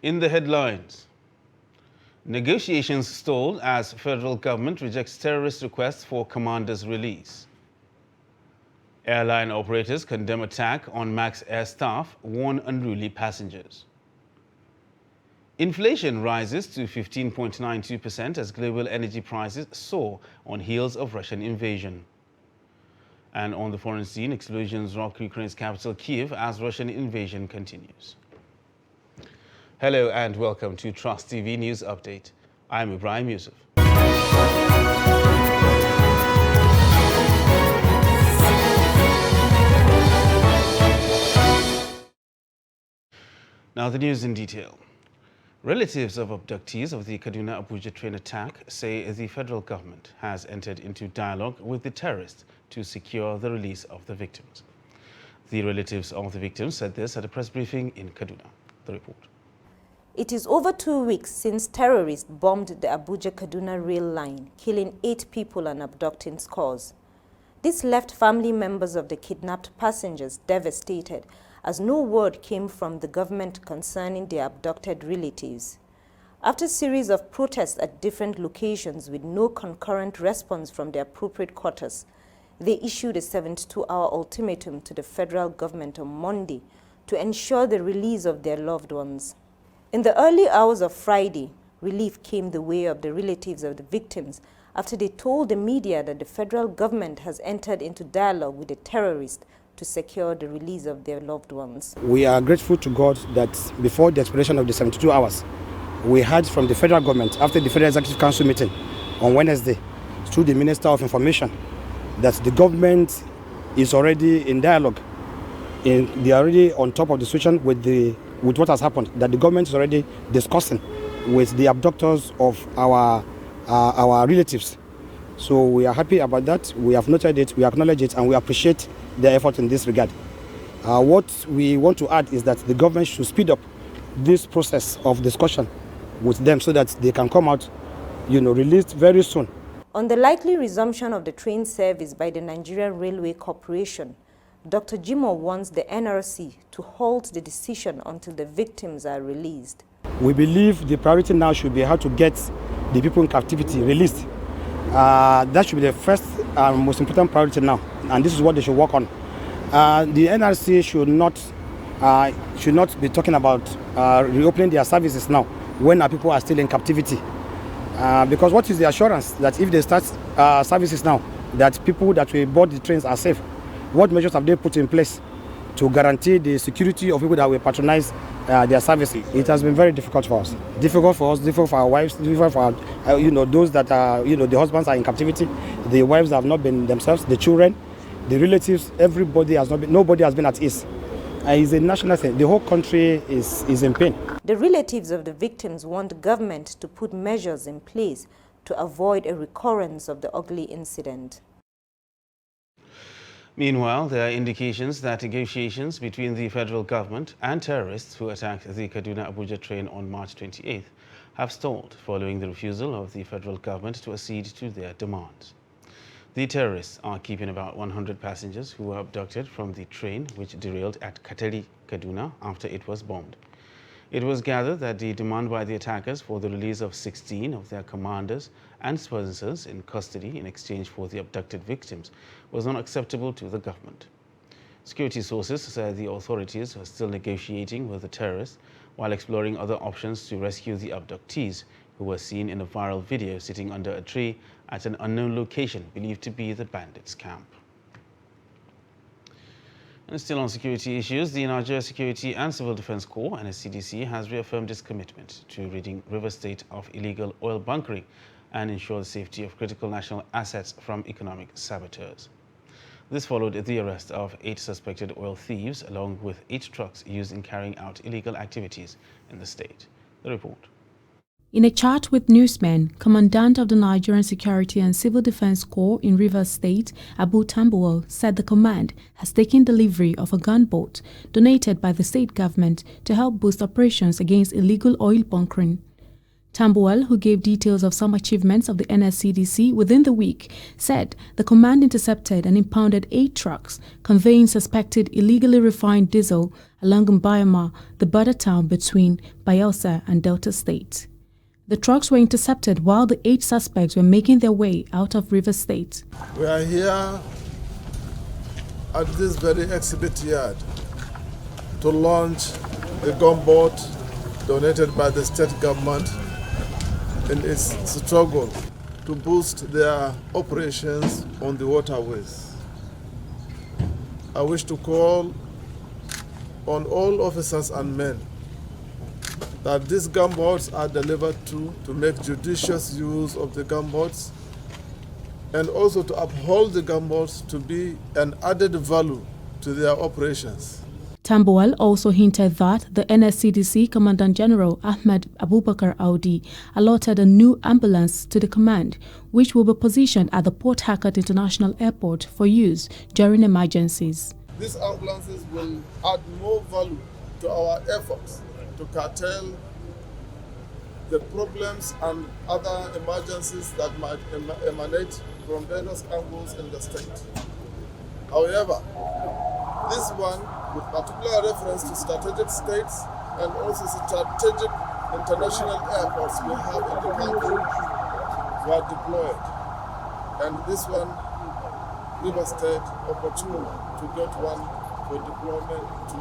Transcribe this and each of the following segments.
In the headlines, negotiations stalled as federal government rejects terrorist requests for commander's release. Airline operators condemn attack on MAX air staff, warn unruly passengers. Inflation rises to 15.92% as global energy prices soar on heels of Russian invasion. And on the foreign scene, explosions rock Ukraine's capital Kyiv as Russian invasion continues. Hello and welcome to Trust TV News Update. I'm Ibrahim Yusuf. Now the news in detail. Relatives of abductees of the Kaduna-Abuja train attack say the federal government has entered into dialogue with the terrorists to secure the release of the victims. The relatives of the victims said this at a press briefing in Kaduna. The report. It is over 2 weeks since terrorists bombed the Abuja-Kaduna rail line, killing 8 people and abducting scores. This left family members of the kidnapped passengers devastated, as no word came from the government concerning their abducted relatives. After a series of protests at different locations with no concurrent response from the appropriate quarters, they issued a 72-hour ultimatum to the federal government on Monday to ensure the release of their loved ones. In the early hours of Friday, relief came the way of the relatives of the victims after they told the media that the federal government has entered into dialogue with the terrorists to secure the release of their loved ones. We are grateful to God that before the expiration of the 72 hours, we heard from the federal government after the Federal Executive Council meeting on Wednesday through the Minister of Information that the government is already in dialogue. They are already on top of the situation with what has happened, that the government is already discussing with the abductors of our relatives. So we are happy about that. We have noted it, we acknowledge it, and we appreciate their effort in this regard. What we want to add is that the government should speed up this process of discussion with them so that they can come out, released very soon. On the likely resumption of the train service by the Nigerian Railway Corporation, Dr. Jimoh wants the NRC to halt the decision until the victims are released. We believe the priority now should be how to get the people in captivity released. That should be the first and most important priority now, and this is what they should work on. The NRC should not be talking about reopening their services now when our people are still in captivity. Because what is the assurance that if they start services now, that people that will board the trains are safe? What measures have they put in place to guarantee the security of people that will patronize their services? It has been very difficult for us. Difficult for us, difficult for our wives, difficult for our, those that are, the husbands are in captivity, the wives have not been themselves, the children, the relatives, everybody has not been, nobody has been at ease. It's a national thing. The whole country is in pain. The relatives of the victims want government to put measures in place to avoid a recurrence of the ugly incident. Meanwhile, there are indications that negotiations between the federal government and terrorists who attacked the Kaduna-Abuja train on March 28th have stalled following the refusal of the federal government to accede to their demands. The terrorists are keeping about 100 passengers who were abducted from the train which derailed at Kateri, Kaduna after it was bombed. It was gathered that the demand by the attackers for the release of 16 of their commanders and sponsors in custody in exchange for the abducted victims was not acceptable to the government. Security sources said the authorities were still negotiating with the terrorists while exploring other options to rescue the abductees, who were seen in a viral video sitting under a tree at an unknown location believed to be the bandits' camp. And still on security issues, the Nigeria Security and Civil Defense Corps, NSCDC, has reaffirmed its commitment to ridding River State of illegal oil bunkering and ensure the safety of critical national assets from economic saboteurs. This followed the arrest of 8 suspected oil thieves, along with 8 trucks used in carrying out illegal activities in the state. The report. In a chat with newsmen, Commandant of the Nigerian Security and Civil Defense Corps in Rivers State, Abu Tambuwal, said the command has taken delivery of a gunboat donated by the state government to help boost operations against illegal oil bunkering. Tambuwal, who gave details of some achievements of the NSCDC within the week, said the command intercepted and impounded 8 trucks conveying suspected illegally refined diesel along Mbayama, the border town between Bayelsa and Delta State. The trucks were intercepted while the 8 suspects were making their way out of Rivers State. We are here at this very exhibit yard to launch the gunboat donated by the state government in its struggle to boost their operations on the waterways. I wish to call on all officers and men that these gunboats are delivered to make judicious use of the gunboats and also to uphold the gunboats to be an added value to their operations. Tambuwal also hinted that the NSCDC Commandant General Ahmed Abubakar Audi allotted a new ambulance to the command, which will be positioned at the Port Harcourt International Airport for use during emergencies. These ambulances will add more value to our efforts to curtail the problems and other emergencies that might emanate from various angles in the state. However, this one, with particular reference to strategic states and also strategic international airports we have in the country, were deployed. And this one, River State opportune to get one for deployment to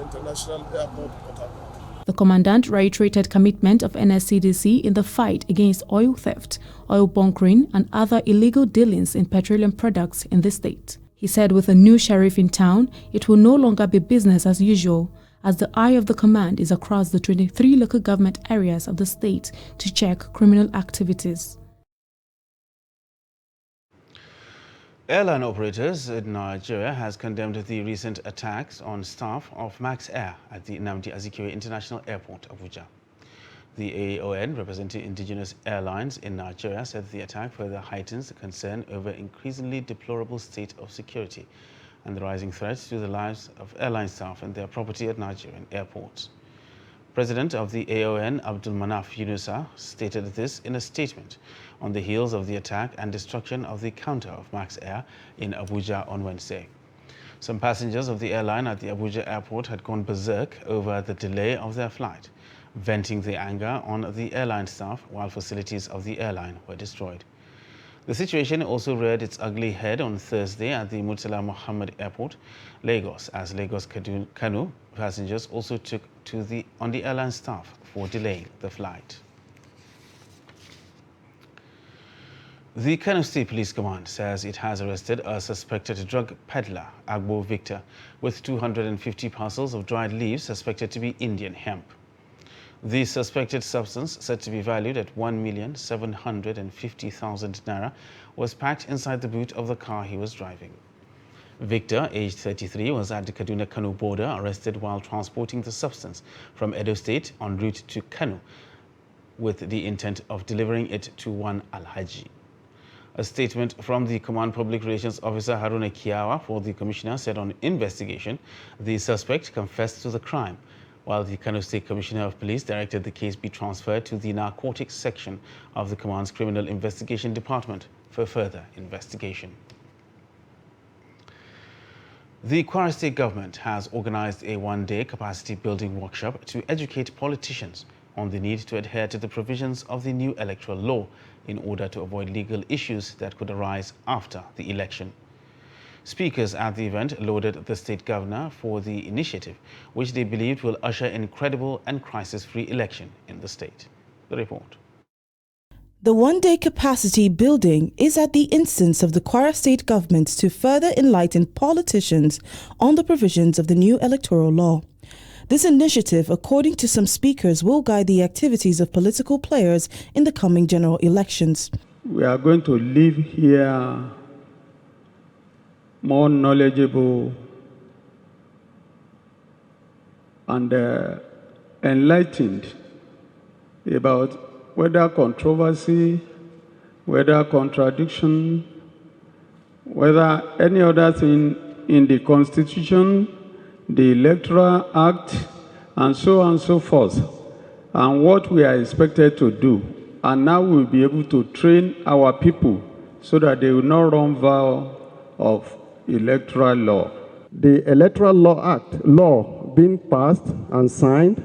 International Airport Port Harcourt. The commandant reiterated commitment of NSCDC in the fight against oil theft, oil bunkering, and other illegal dealings in petroleum products in the state. He said with a new sheriff in town, it will no longer be business as usual, as the eye of the command is across the 23 local government areas of the state to check criminal activities. Airline Operators in Nigeria has condemned the recent attacks on staff of Max Air at the Nnamdi Azikiwe International Airport, Abuja. The AON, representing indigenous airlines in Nigeria, said the attack further heightens the concern over increasingly deplorable state of security and the rising threats to the lives of airline staff and their property at Nigerian airports. President of the AON, Abdul Manaf Yunusa, stated this in a statement on the heels of the attack and destruction of the counter of Max Air in Abuja on Wednesday. Some passengers of the airline at the Abuja airport had gone berserk over the delay of their flight, venting their anger on the airline staff while facilities of the airline were destroyed. The situation also reared its ugly head on Thursday at the Murtala Mohammed Airport, Lagos, as Lagos-Kano passengers also took on the airline staff for delaying the flight. The Kano State Police Command says it has arrested a suspected drug peddler, Agbo Victor, with 250 parcels of dried leaves suspected to be Indian hemp. The suspected substance, said to be valued at 1,750,000 naira, was packed inside the boot of the car he was driving. Victor, aged 33, was at the Kaduna-Kano border, arrested while transporting the substance from Edo State en route to Kano with the intent of delivering it to one Alhaji. A statement from the Command Public Relations Officer Haruna Kiawa for the Commissioner said on investigation, the suspect confessed to the crime, while the Kano State Commissioner of Police directed the case be transferred to the Narcotics Section of the Command's Criminal Investigation Department for further investigation. The Kwara State government has organized a one-day capacity-building workshop to educate politicians on the need to adhere to the provisions of the new electoral law in order to avoid legal issues that could arise after the election. Speakers at the event lauded the state governor for the initiative, which they believed will usher in credible and crisis-free election in the state. The report. The one-day capacity building is at the instance of the Kwara State government to further enlighten politicians on the provisions of the new electoral law. This initiative, according to some speakers, will guide the activities of political players in the coming general elections. We are going to leave here more knowledgeable and enlightened about whether controversy, whether contradiction, whether any other thing in the Constitution, the Electoral Act, and so on and so forth, and what we are expected to do. And now we'll be able to train our people so that they will not run foul of electoral law. The Electoral Law being passed and signed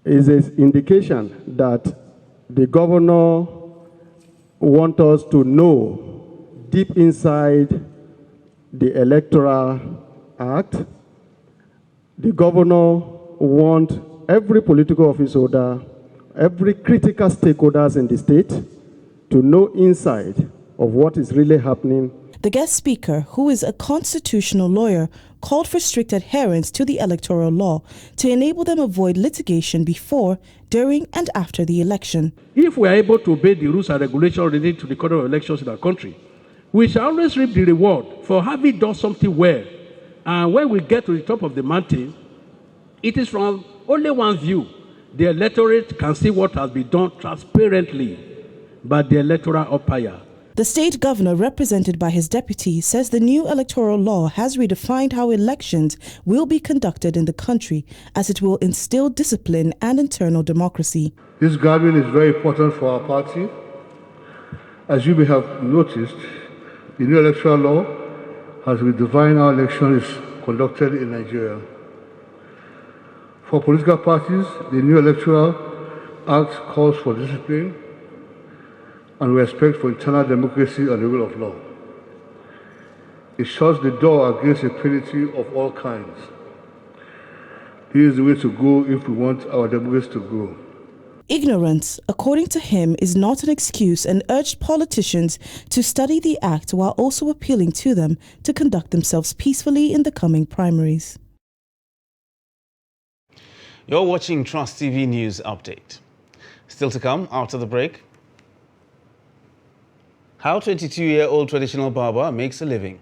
is an indication that the governor wants us to know deep inside the Electoral Act. The governor wants every political office holder, every critical stakeholders in the state to know inside of what is really happening. The guest speaker, who is a constitutional lawyer, called for strict adherence to the electoral law to enable them avoid litigation before, during, and after the election. If we are able to obey the rules and regulations related to the conduct of elections in our country, we shall always reap the reward for having done something well. And when we get to the top of the mountain, it is from only one view. The electorate can see what has been done transparently by the electoral umpire. The state governor, represented by his deputy, says the new electoral law has redefined how elections will be conducted in the country, as it will instill discipline and internal democracy. This gathering is very important for our party. As you may have noticed, the new electoral law has redefined how election is conducted in Nigeria. For political parties, the new electoral act calls for discipline and respect for internal democracy and the rule of law. It shuts the door against impunity of all kinds. This is the way to go if we want our democracy to grow. Ignorance, according to him, is not an excuse, and urged politicians to study the act while also appealing to them to conduct themselves peacefully in the coming primaries. You're watching Trust TV News Update. Still to come after the break. How 22-year-old traditional barber makes a living.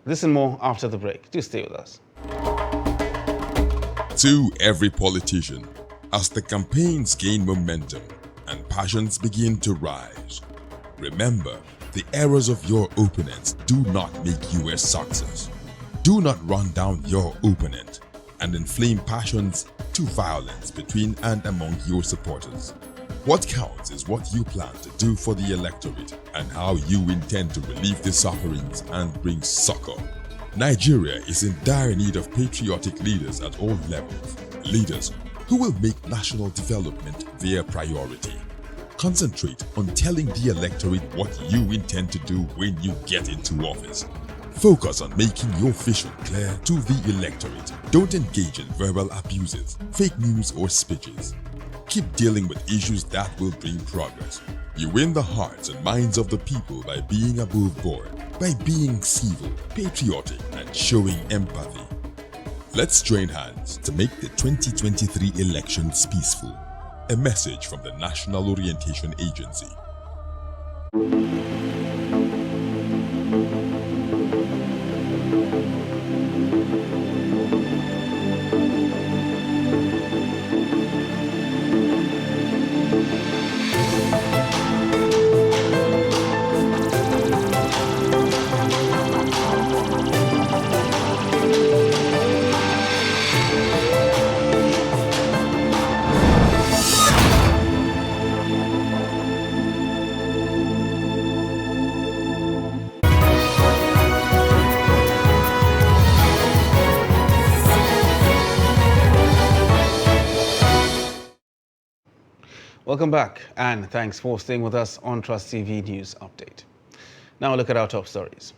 This and more after the break. Do stay with us. To every politician, as the campaigns gain momentum and passions begin to rise, remember, the errors of your opponents do not make you a success. Do not run down your opponent and inflame passions to violence between and among your supporters. What counts is what you plan to do for the electorate and how you intend to relieve their sufferings and bring succor. Nigeria is in dire need of patriotic leaders at all levels. Leaders who will make national development their priority. Concentrate on telling the electorate what you intend to do when you get into office. Focus on making your vision clear to the electorate. Don't engage in verbal abuses, fake news or speeches. Keep dealing with issues that will bring progress. You win the hearts and minds of the people by being above board, by being civil, patriotic, and showing empathy. Let's join hands to make the 2023 elections peaceful. A message from the National Orientation Agency. Welcome back, and thanks for staying with us on Trust TV News Update. Now look at our top stories.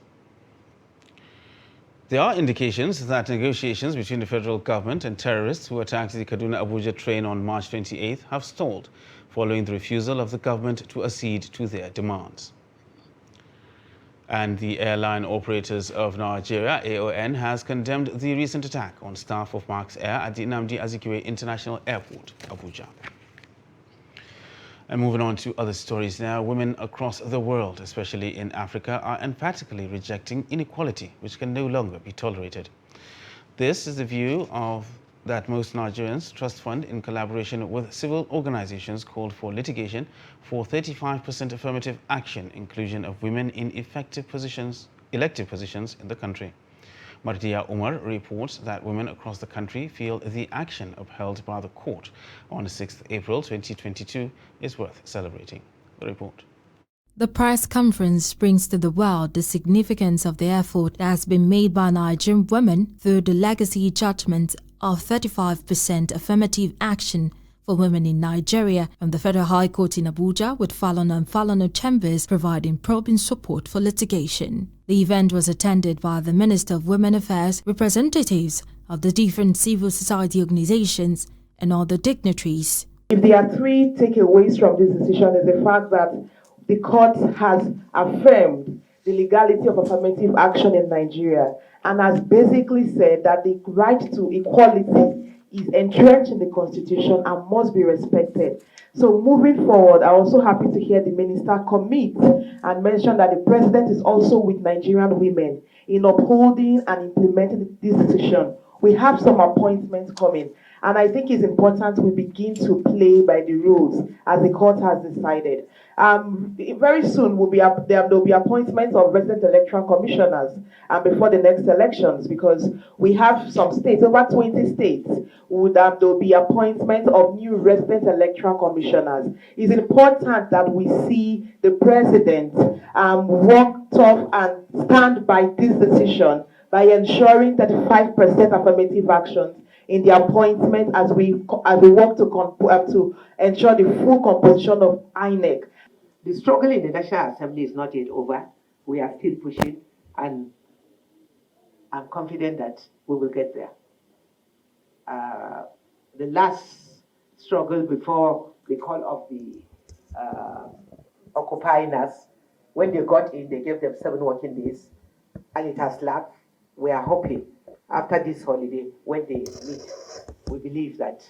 There are indications that negotiations between the federal government and terrorists who attacked the Kaduna-Abuja train on March 28th have stalled following the refusal of the government to accede to their demands. And the Airline Operators of Nigeria, AON, has condemned the recent attack on staff of Max Air at the Nnamdi Azikiwe International Airport, Abuja. And moving on to other stories now, women across the world, especially in Africa, are emphatically rejecting inequality, which can no longer be tolerated. This is the view of that most Nigerians Trust Fund, in collaboration with civil organizations, called for litigation for 35% affirmative action inclusion of women in elective positions in the country. Mardia Umar reports that women across the country feel the action upheld by the court on 6th April 2022 is worth celebrating. The report. The press conference brings to the world the significance of the effort that has been made by Nigerian women through the legacy judgment of 35% affirmative action for women in Nigeria from the Federal High Court in Abuja, with Falana and Falana chambers providing probing support for litigation. The event was attended by the Minister of Women Affairs, representatives of the different civil society organizations, and other dignitaries. If there are three takeaways from this decision, is the fact that the court has affirmed the legality of affirmative action in Nigeria and has basically said that the right to equality is entrenched in the Constitution and must be respected. So moving forward, I'm also happy to hear the minister commit and mention that the president is also with Nigerian women in upholding and implementing this decision. We have some appointments coming, and I think it's important we begin to play by the rules as the court has decided. Very soon there will be appointments of resident electoral commissioners before the next elections, because we have some states, over 20 states, there will be appointment of new resident electoral commissioners. It's important that we see the president work tough and stand by this decision by ensuring 35% affirmative actions in the appointment as we work to ensure the full composition of INEC. The struggle in the National Assembly is not yet over. We are still pushing, and I'm confident that we will get there. The last struggle before the call of the occupying us, when they got in, they gave them 7 working days, and it has lapsed. We are hoping after this holiday, when they meet, we believe that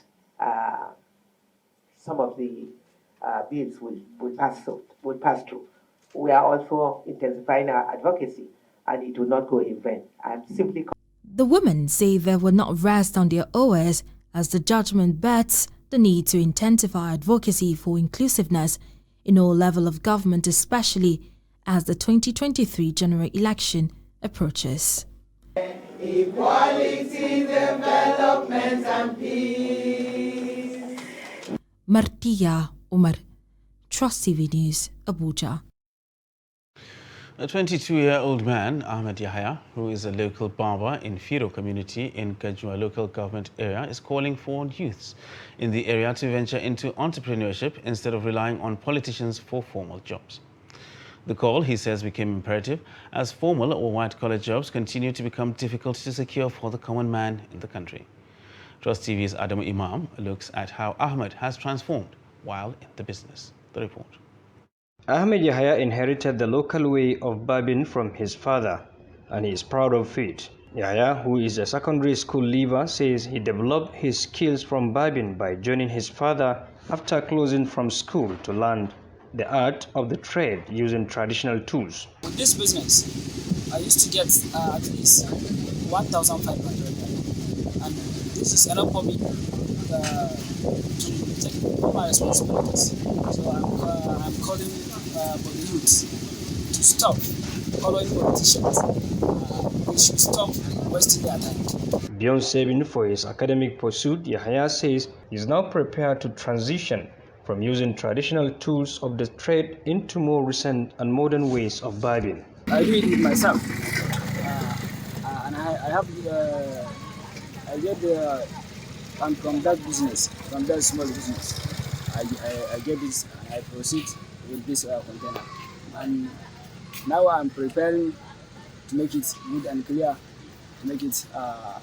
some of the bills will pass through. We are also intensifying our advocacy, and it will not go in vain. The women say they will not rest on their oars as the judgment bets the need to intensify advocacy for inclusiveness in all levels of government, especially as the 2023 general election approaches. Equality, development, and peace. Mardia Umar, Trust TV News, Abuja. A 22-year-old man, Ahmed Yahya, who is a local barber in Firo community in Kajua local government area, is calling for youths in the area to venture into entrepreneurship instead of relying on politicians for formal jobs. The call, he says, became imperative as formal or white-collar jobs continue to become difficult to secure for the common man in the country. Trust TV's Adam Imam looks at how Ahmed has transformed while in the business. The report. Ahmed Yahya inherited the local way of barbing from his father, and he is proud of it. Yahya, who is a secondary school leaver, says he developed his skills from barbing by joining his father after closing from school to learn the art of the trade using traditional tools. With this business, I used to get at least 1,500, and this is enough for me to take all my responsibilities. So I'm calling for the youth to stop following politicians. They should stop wasting their time. Beyond saving for his academic pursuit, Yahya says he is now prepared to transition from using traditional tools of the trade into more recent and modern ways of barbing. I do it with myself, and I get and from that business, from that small business, I get this, and I proceed with this container, and now I'm preparing to make it good and clear, to make it a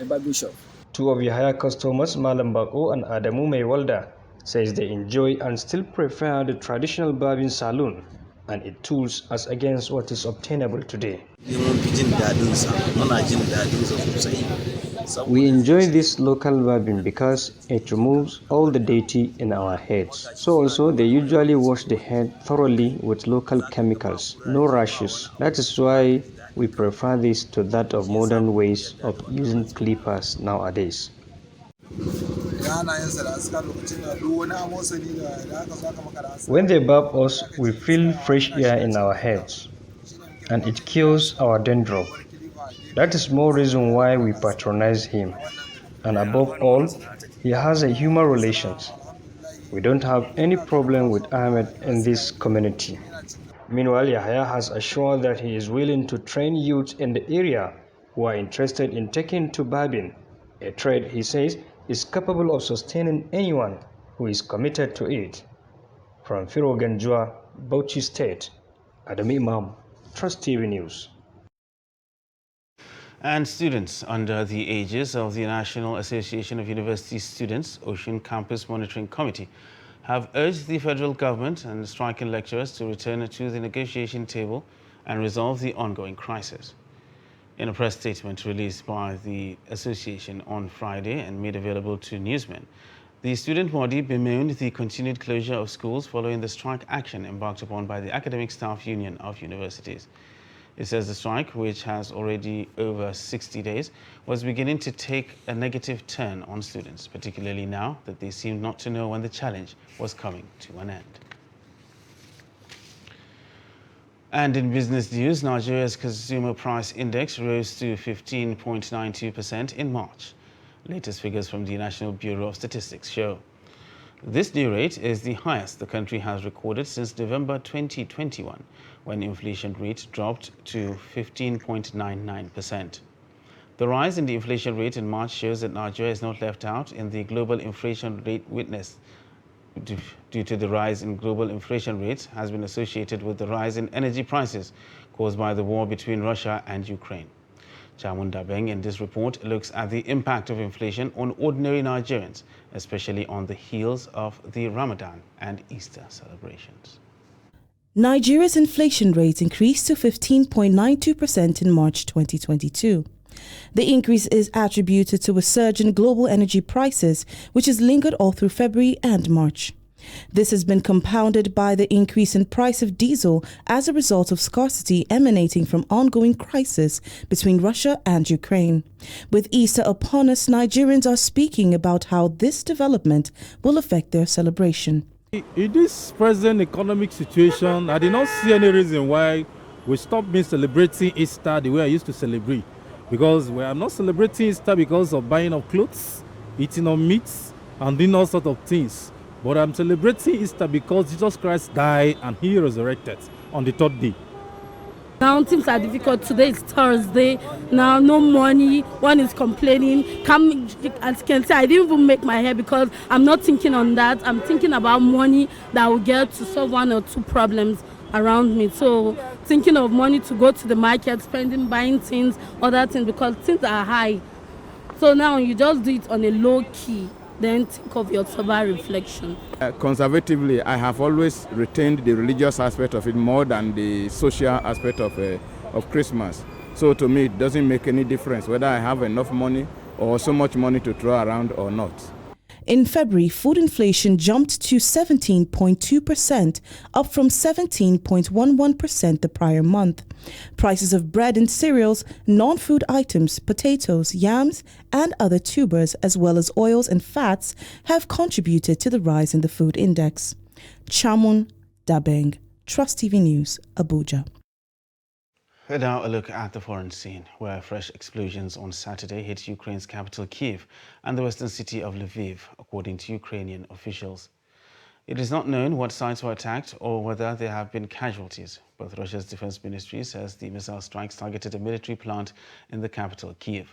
barber shop. Two of Yahya customers, Malam Bako and Adamu Maywalda, says they enjoy and still prefer the traditional barbing salon and its tools as against what is obtainable today. We enjoy this local barbing because it removes all the dirty in our heads. So also they usually wash the head thoroughly with local chemicals, no rashes. That is why we prefer this to that of modern ways of using clippers nowadays. When they barb us, we feel fresh air in our heads, and it kills our dandruff. That is more reason why we patronize him. And above all, he has a human relations. We don't have any problem with Ahmed in this community. Meanwhile, Yahya has assured that he is willing to train youth in the area who are interested in taking to barbing, a trade he says is capable of sustaining anyone who is committed to it. From Firoganjua, Bauchi State, Adam Imam, Trust TV News. And students under the aegis of the National Association of University Students, Ocean Campus Monitoring Committee, have urged the federal government and striking lecturers to return to the negotiation table and resolve the ongoing crisis. In a press statement released by the association on Friday and made available to newsmen, the student body bemoaned the continued closure of schools following the strike action embarked upon by the Academic Staff Union of Universities. It says the strike, which has already over 60 days, was beginning to take a negative turn on students, particularly now that they seemed not to know when the challenge was coming to an end. And in business news, Nigeria's consumer price index rose to 15.92% in March. Latest figures from the National Bureau of Statistics show. This new rate is the highest the country has recorded since November 2021, when inflation rate dropped to 15.99%. The rise in the inflation rate in March shows that Nigeria is not left out in the global inflation rate witnessed due to the rise in global inflation rates has been associated with the rise in energy prices caused by the war between Russia and Ukraine. Chamun Dabeng in this report looks at the impact of inflation on ordinary Nigerians, especially on the heels of the Ramadan and Easter celebrations. Nigeria's inflation rate increased to 15.92% in March 2022. The increase is attributed to a surge in global energy prices, which has lingered all through February and March. This has been compounded by the increase in price of diesel as a result of scarcity emanating from ongoing crisis between Russia and Ukraine. With Easter upon us, Nigerians are speaking about how this development will affect their celebration. In this present economic situation, I did not see any reason why we stop being celebrating Easter the way I used to celebrate. Because we are not celebrating Easter because of buying of clothes, eating of meats, and doing all sorts of things. But I'm celebrating Easter because Jesus Christ died and he resurrected on the third day. Now things are difficult. Today is Thursday. Now no money. One is complaining. As you can see, I didn't even make my hair because I'm not thinking on that. I'm thinking about money that I will get to solve one or two problems around me. So thinking of money to go to the market, spending, buying things, other things, because things are high. So now you just do it on a low key, then think of your sober reflection. Conservatively, I have always retained the religious aspect of it more than the social aspect of Christmas. So to me, it doesn't make any difference whether I have enough money or so much money to throw around or not. In February, food inflation jumped to 17.2%, up from 17.11% the prior month. Prices of bread and cereals, non-food items, potatoes, yams, and other tubers, as well as oils and fats, have contributed to the rise in the food index. Chamun Dabeng, Trust TV News, Abuja. Now a look at the foreign scene, where fresh explosions on Saturday hit Ukraine's capital Kyiv and the western city of Lviv, according to Ukrainian officials. It is not known what sites were attacked or whether there have been casualties, but Russia's defense ministry says the missile strikes targeted a military plant in the capital Kyiv.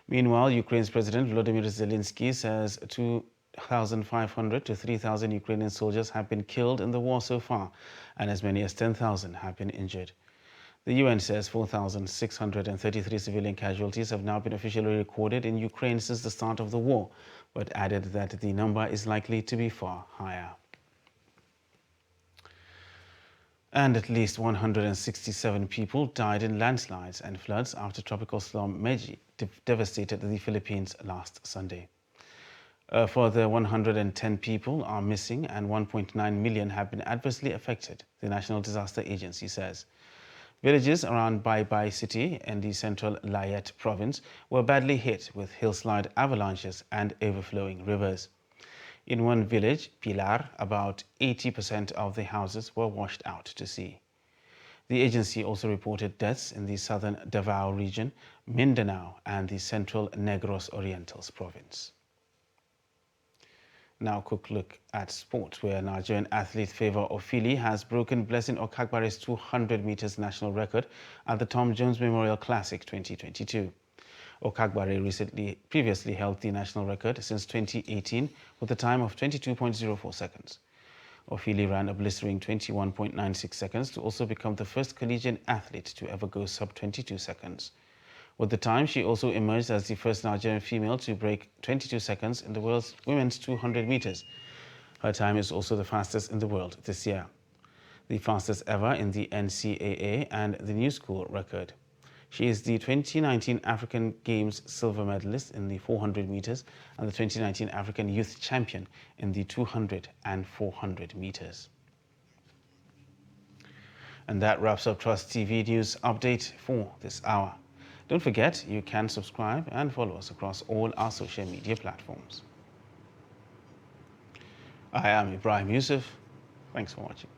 Meanwhile, Ukraine's President Volodymyr Zelensky says 2,500 to 3,000 Ukrainian soldiers have been killed in the war so far, and as many as 10,000 have been injured. The UN says 4,633 civilian casualties have now been officially recorded in Ukraine since the start of the war, but added that the number is likely to be far higher. And at least 167 people died in landslides and floods after tropical storm Meji devastated the Philippines last Sunday. Further 110 people are missing and 1.9 million have been adversely affected, the National Disaster Agency says. Villages around Bai city in the central Layet province were badly hit with hillslide avalanches and overflowing rivers. In one village, Pilar, about 80% of the houses were washed out to sea. The agency also reported deaths in the southern Davao region, Mindanao, and the central Negros Orientals province. Now, a quick look at sport, where Nigerian athlete Favour Ofili has broken Blessing Okagbare's 200 meters national record at the Tom Jones Memorial Classic 2022. Okagbare previously held the national record since 2018 with a time of 22.04 seconds. Ofili ran a blistering 21.96 seconds to also become the first collegiate athlete to ever go sub 22 seconds. With the time, she also emerged as the first Nigerian female to break 22 seconds in the world's women's 200 meters. Her time is also the fastest in the world this year, the fastest ever in the NCAA and the New School record. She is the 2019 African Games silver medalist in the 400 meters and the 2019 African Youth Champion in the 200 and 400 meters. And that wraps up Trust TV News Update for this hour. Don't forget, you can subscribe and follow us across all our social media platforms. I am Ibrahim Yusuf. Thanks for watching.